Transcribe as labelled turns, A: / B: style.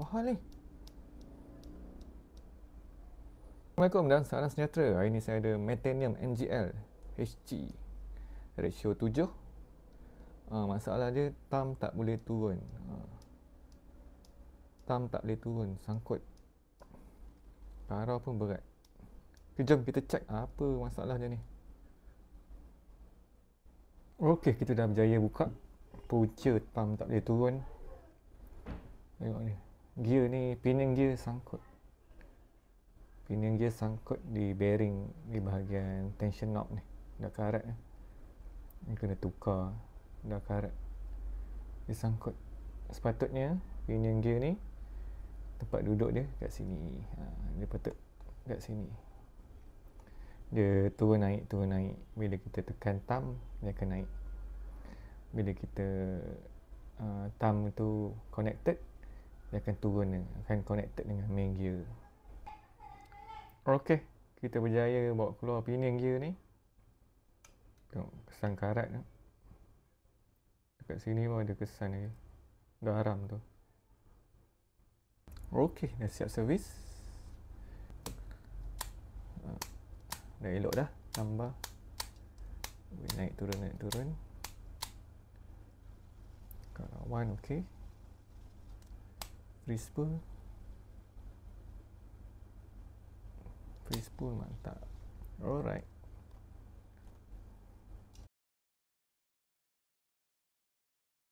A: Mahal ni. Assalamualaikum dan salam sejahtera. Hari ini saya ada Metanium NGL HG ratio 7. Masalah dia tam tak boleh turun. Tam tak boleh turun, sangkut. Parau pun berat. Jom kita cek apa masalah dia ni. Okey, kita dah berjaya buka. Punca tam tak boleh turun. Tengok ni. Gear ni, pinion gear sangkut. Pinion gear sangkut di bearing di bahagian tension knob ni. Dah karat ni. Ni kena tukar. Dah karat. Dia sangkut. Sepatutnya pinion gear ni tempat duduk dia kat sini. Dia patut kat sini. Dia turun naik. Bila kita tekan thumb, dia akan naik. Bila kita thumb tu connected, dia akan turun, akan connected dengan main gear. Okey, kita berjaya bawa keluar pinion gear ni. Tengok kesan karat tu. Dekat sini pun ada kesan lagi. Garam tu. Okey, dah siap servis. Dah elok dah. Tambah. Naik turun. Kawan okey. Free spool mantap. Alright.